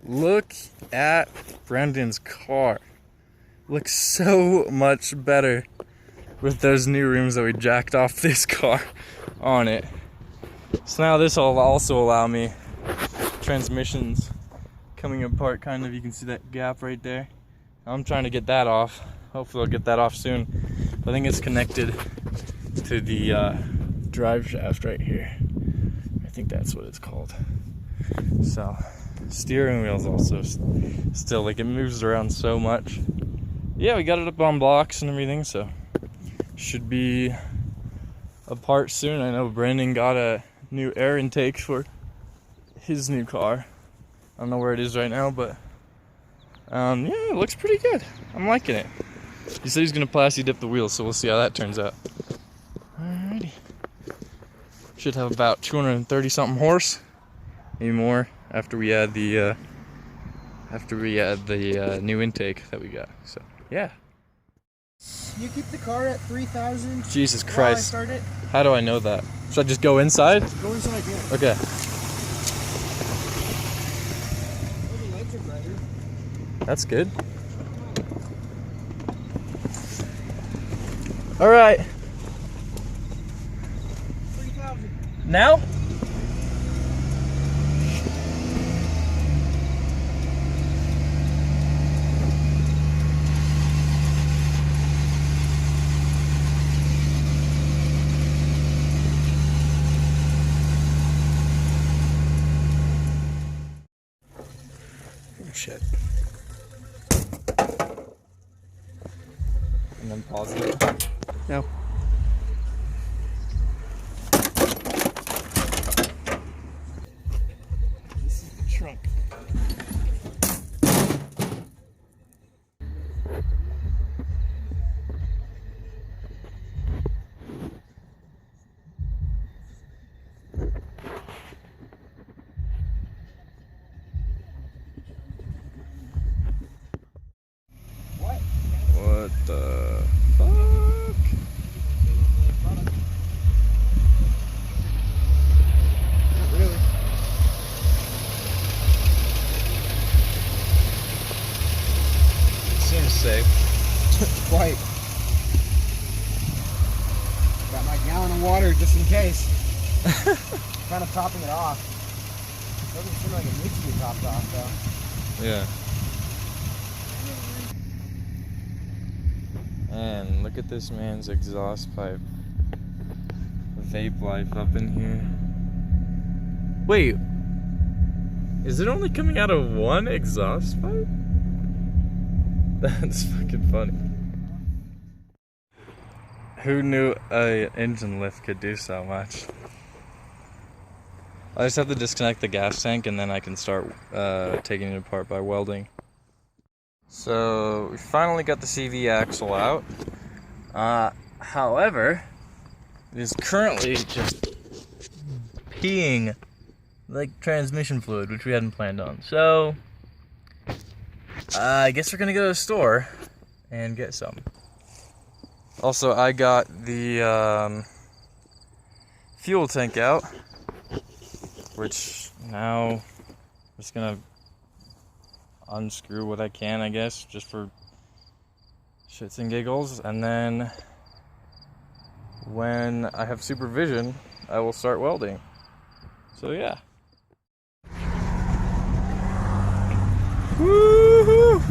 Look at Brendon's car. Looks so much better with those new rims that we jacked off this car on it. So now this will also allow me transmissions coming apart kind of. You can see that gap right there. I'm trying to get that off. Hopefully I'll get that off soon. I think it's connected to the drive shaft right here. I think that's what it's called. So steering wheel's also still, like, it moves around so much. Yeah, we got it up on blocks and everything, so should be apart soon. I know Brendon got a new air intake for his new car. I don't know where it is right now, but yeah, it looks pretty good. I'm liking it. He said he's gonna plasti dip the wheels, so we'll see how that turns out. Alrighty. Should have about 230 something horse, maybe more after we add the new intake that we got. So yeah. You keep the car at 3,000. Jesus Christ. While I start it. How do I know that? Should I just go inside? Go inside, yeah. Okay. Oh, the lights are brighter. That's good. All right. 3,000. Now? Shit. And then pause it. No. This is the trunk. What the fuck? Not really. Seems safe. Quite. Got my gallon of water just in case. Kind of topping it off. Doesn't seem like it needs to be topped off though. Yeah. And look at this man's exhaust pipe. Vape life up in here. Wait, is it only coming out of one exhaust pipe? That's fucking funny. Who knew a engine lift could do so much? I just have to disconnect the gas tank and then I can start taking it apart by welding. So we finally got the CV axle out. However, it is currently just peeing like transmission fluid, which we hadn't planned on. So I guess we're gonna go to the store and get some. Also, I got the fuel tank out, which now I'm just gonna unscrew what I can, I guess, just for shits and giggles, and then when I have supervision I will start welding. So yeah. Woohoo!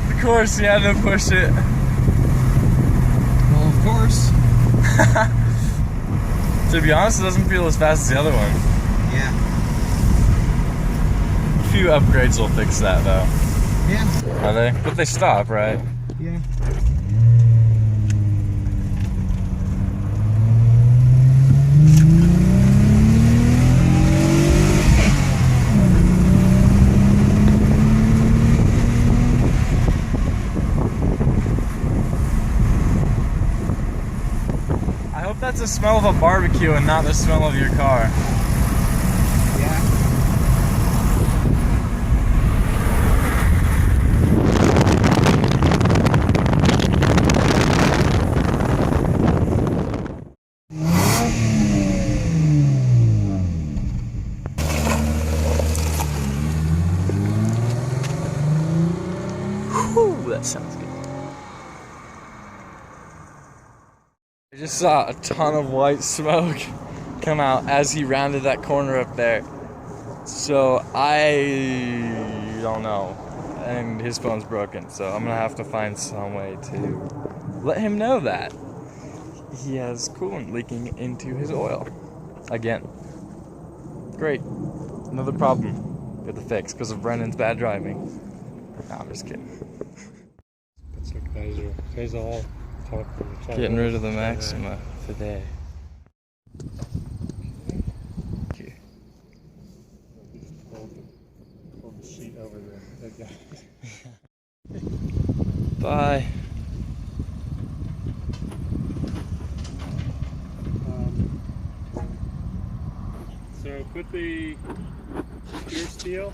Of course, you had to push it. Well, of course. To be honest, it doesn't feel as fast as the other one. Yeah. A few upgrades will fix that, though. Yeah. Are they? But they stop, right? Yeah. I hope that's the smell of a barbecue and not the smell of your car. Yeah. that sounds good. I just saw a ton of white smoke come out as he rounded that corner up there. So I don't know. And his phone's broken, so I'm gonna have to find some way to let him know that he has coolant leaking into his oil. Again. Great. Another problem with the fix because of Brendon's bad driving. No, I'm just kidding. That's what guys are all talking. Getting rid of the maxima today. Okay. Hold the sheet over the guy. Bye. So put the gear steel